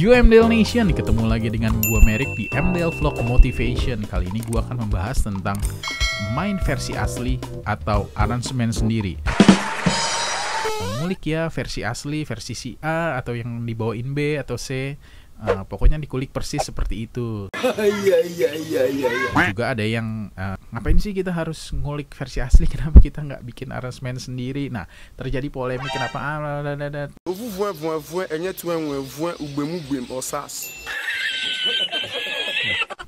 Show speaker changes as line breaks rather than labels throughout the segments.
UMDL Nation, ketemu lagi dengan gua Merik di MDL Vlog Motivation. Kali ini gua akan membahas tentang main versi asli atau aransemen sendiri. Ngulik ya versi asli, versi si A atau yang dibawain B atau C. Pokoknya dikulik persis seperti itu. Juga ada yang ngapain sih kita harus ngulik versi asli, kenapa kita nggak bikin aransemen sendiri? Nah, terjadi polemik kenapa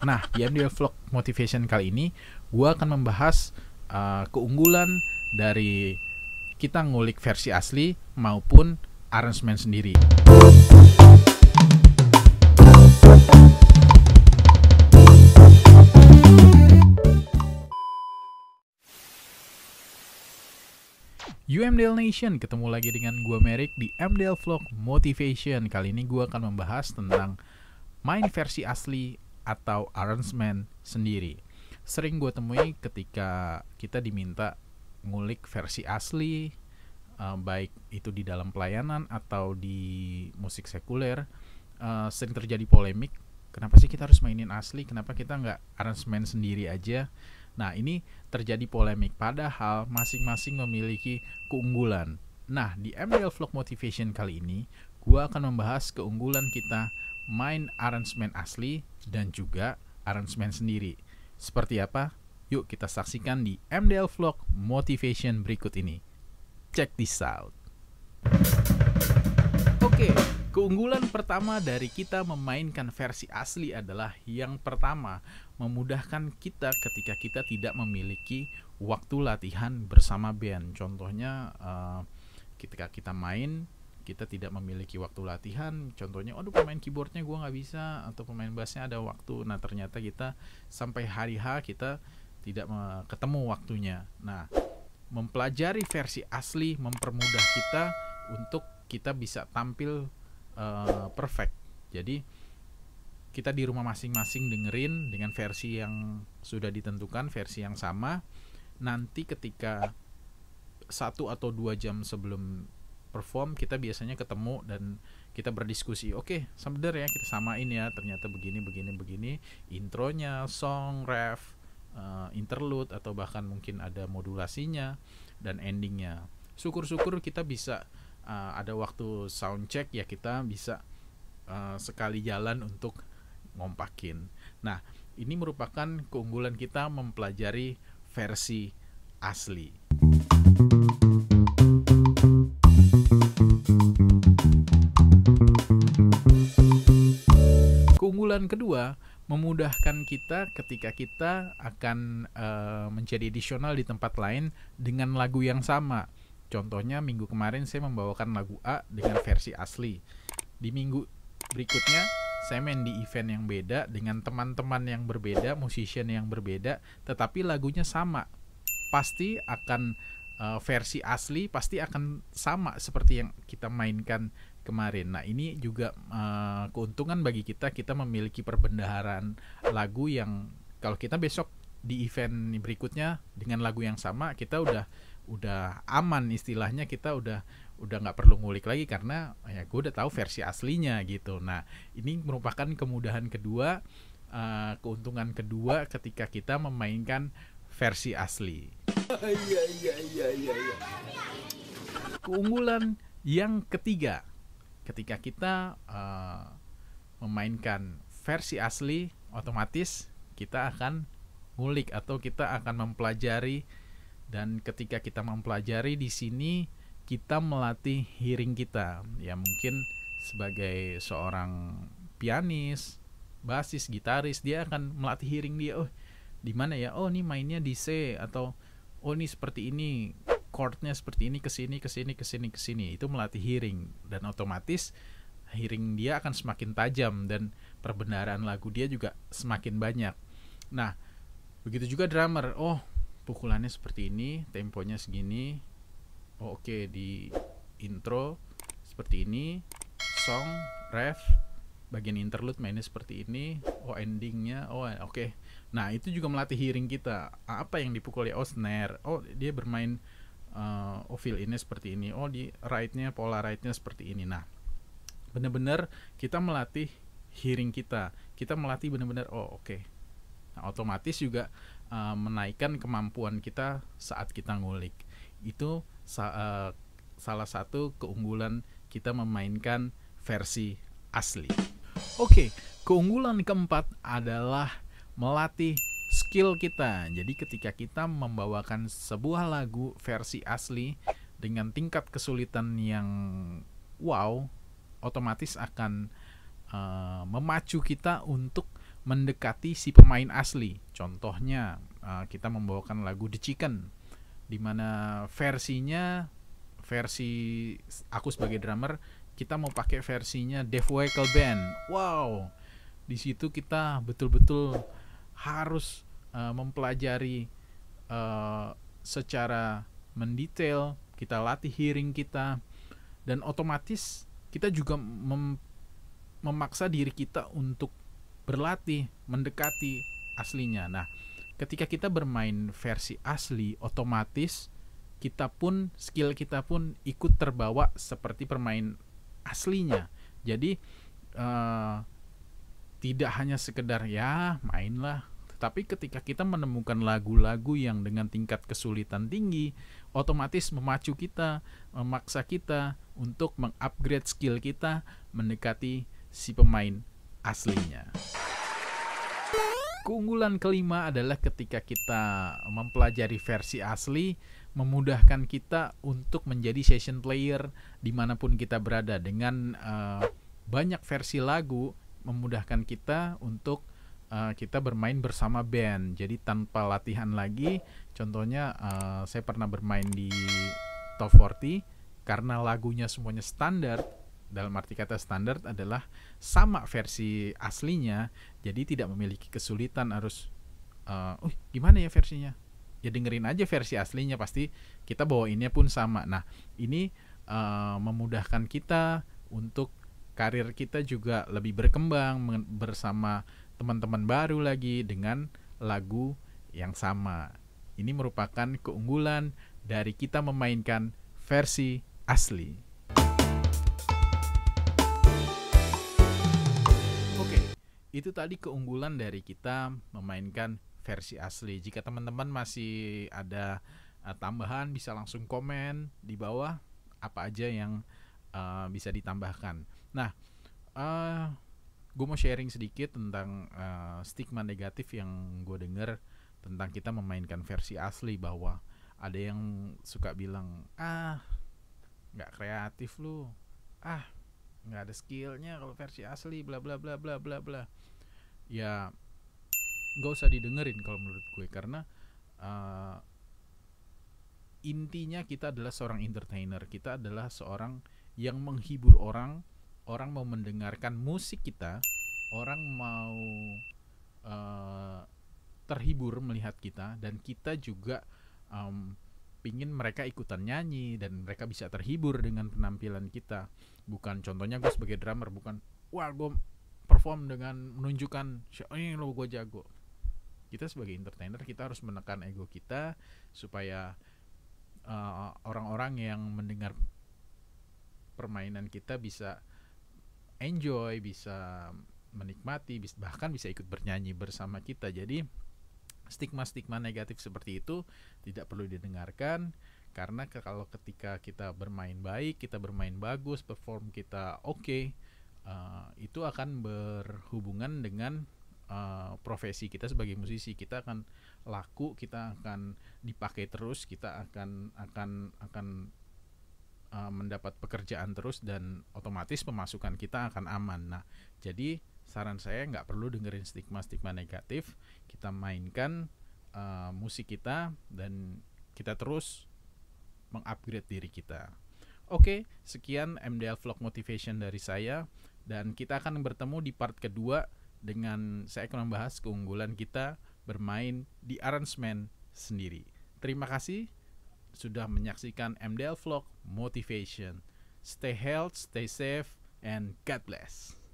Nah, di MDL Vlog Motivation kali ini gua akan membahas keunggulan dari kita ngulik versi asli maupun aransemen sendiri. UMDL Nation, ketemu lagi dengan gua Merik di MDL Vlog Motivation. Kali ini gua akan membahas tentang main versi asli atau arrangement sendiri. Sering gua temui ketika kita diminta ngulik versi asli, baik itu di dalam pelayanan atau di musik sekuler, sering terjadi polemik. Kenapa sih kita harus mainin asli? Kenapa kita nggak arrangement sendiri aja? Nah, ini terjadi polemik, padahal masing-masing memiliki keunggulan. Nah, di MDL Vlog Motivation kali ini, gua akan membahas keunggulan kita main arrangement asli dan juga arrangement sendiri. Seperti apa? Yuk kita saksikan di MDL Vlog Motivation berikut ini. Check this out. Oke, keunggulan pertama dari kita memainkan versi asli adalah yang pertama, memudahkan kita ketika kita tidak memiliki waktu latihan bersama band. Contohnya ketika kita main, kita tidak memiliki waktu latihan. Contohnya, aduh pemain keyboardnya gue nggak bisa, atau pemain bassnya ada waktu. Nah, ternyata kita sampai hari H kita tidak ketemu waktunya. Nah, mempelajari versi asli mempermudah kita untuk kita bisa tampil perfect. Jadi kita di rumah masing-masing dengerin dengan versi yang sudah ditentukan, versi yang sama. Nanti ketika 1 atau 2 jam sebelum perform, kita biasanya ketemu dan kita berdiskusi. Oke, sebentar ya, kita samain ya, ternyata begini. Intronya, song, ref, interlude, atau bahkan mungkin ada modulasinya, dan endingnya. Syukur-syukur kita bisa ada waktu sound check ya, kita bisa sekali jalan untuk ngompakin. Nah, ini merupakan keunggulan kita mempelajari versi asli. Keunggulan kedua, memudahkan kita ketika kita akan menjadi additional di tempat lain dengan lagu yang sama. Contohnya, minggu kemarin saya membawakan lagu A dengan versi asli. Di minggu berikutnya saya main di event yang beda dengan teman-teman yang berbeda, musician yang berbeda, tetapi lagunya sama. Pasti akan versi asli pasti akan sama seperti yang kita mainkan kemarin. Nah, ini juga keuntungan bagi kita memiliki perbendaharaan lagu yang kalau kita besok di event berikutnya dengan lagu yang sama, kita udah aman istilahnya, kita udah nggak perlu ngulik lagi karena ya gue udah tahu versi aslinya gitu. Nah, ini merupakan kemudahan kedua, keuntungan kedua ketika kita memainkan versi asli. Keunggulan yang ketiga, ketika kita memainkan versi asli, otomatis kita akan ngulik atau kita akan mempelajari. Dan ketika kita mempelajari di sini, kita melatih hearing kita. Ya, mungkin sebagai seorang pianis, bassis, gitaris, dia akan melatih hearing dia. Oh, di mana ya? Oh, ini mainnya di C, atau oh, ini seperti ini, chordnya seperti ini, kesini. Itu melatih hearing, dan otomatis hearing dia akan semakin tajam dan perbendaharaan lagu dia juga semakin banyak. Nah, begitu juga drummer. Oh, pukulannya seperti ini, temponya segini. Oh, oke, di intro seperti ini, song, ref, bagian interlude mainnya seperti ini. Oh, endingnya, oh oke. Nah, itu juga melatih hearing kita. Apa yang dipukul ya? Oh, snare. Oh, dia bermain feel ini seperti ini. Oh, di right-nya, pola right-nya seperti ini. Nah, benar-benar kita melatih hearing kita melatih benar-benar, oh oke. Nah, otomatis juga menaikkan kemampuan kita saat kita ngulik. Itu salah satu keunggulan kita memainkan versi asli. Oke, keunggulan keempat adalah melatih skill kita. Jadi ketika kita membawakan sebuah lagu versi asli dengan tingkat kesulitan yang wow, otomatis akan memacu kita untuk mendekati si pemain asli. Contohnya kita membawakan lagu The Chicken, dimana versi aku sebagai drummer, kita mau pakai versinya Dave Weckl Band. Wow, di situ kita betul-betul harus mempelajari secara mendetail, kita latih hearing kita, dan otomatis kita juga memaksa diri kita untuk berlatih mendekati aslinya. Nah, ketika kita bermain versi asli, otomatis skill kita pun ikut terbawa seperti permain aslinya. Jadi tidak hanya sekedar ya mainlah, tetapi ketika kita menemukan lagu-lagu yang dengan tingkat kesulitan tinggi, otomatis memacu kita, memaksa kita untuk mengupgrade skill kita mendekati si pemain aslinya. Keunggulan kelima adalah ketika kita mempelajari versi asli, memudahkan kita untuk menjadi session player dimanapun kita berada. Dengan banyak versi lagu, memudahkan kita untuk kita bermain bersama band. Jadi tanpa latihan lagi. Contohnya saya pernah bermain di Top 40, karena lagunya semuanya standar. Dalam arti kata standar adalah sama versi aslinya, jadi tidak memiliki kesulitan harus gimana ya versinya, ya dengerin aja versi aslinya, pasti kita bawainnya pun sama. Nah, ini memudahkan kita untuk karir kita juga lebih berkembang bersama teman-teman baru lagi dengan lagu yang sama. Ini merupakan keunggulan dari kita memainkan versi asli. Itu tadi keunggulan dari kita memainkan versi asli. Jika teman-teman masih ada tambahan, bisa langsung komen di bawah apa aja yang bisa ditambahkan. Nah, gue mau sharing sedikit tentang stigma negatif yang gue dengar tentang kita memainkan versi asli, bahwa ada yang suka bilang, nggak kreatif lu, nggak ada skillnya kalau versi asli, bla bla bla bla bla bla. Ya nggak usah didengerin kalau menurut gue, karena intinya kita adalah seorang entertainer, kita adalah seorang yang menghibur orang mau mendengarkan musik kita, orang mau terhibur melihat kita, dan kita juga pingin mereka ikutan nyanyi dan mereka bisa terhibur dengan penampilan kita. Bukan, contohnya gue sebagai drummer, bukan wah gue perform dengan menunjukkan ini lo gue jago. Kita sebagai entertainer, kita harus menekan ego kita supaya orang-orang yang mendengar permainan kita bisa enjoy, bisa menikmati, bahkan bisa ikut bernyanyi bersama kita. Jadi stigma-stigma negatif seperti itu tidak perlu didengarkan, karena kalau ketika kita bermain baik, kita bermain bagus, perform kita oke, itu akan berhubungan dengan profesi kita sebagai musisi. Kita akan laku, kita akan dipakai terus, kita akan mendapat pekerjaan terus, dan otomatis pemasukan kita akan aman. Nah, jadi saran saya nggak perlu dengerin stigma-stigma negatif, kita mainkan musik kita dan kita terus mengupgrade diri kita. Oke, sekian MDL Vlog Motivation dari saya, dan kita akan bertemu di part kedua dengan saya akan membahas keunggulan kita bermain di arrangement sendiri. Terima kasih sudah menyaksikan MDL Vlog Motivation. Stay healthy, stay safe, and God bless.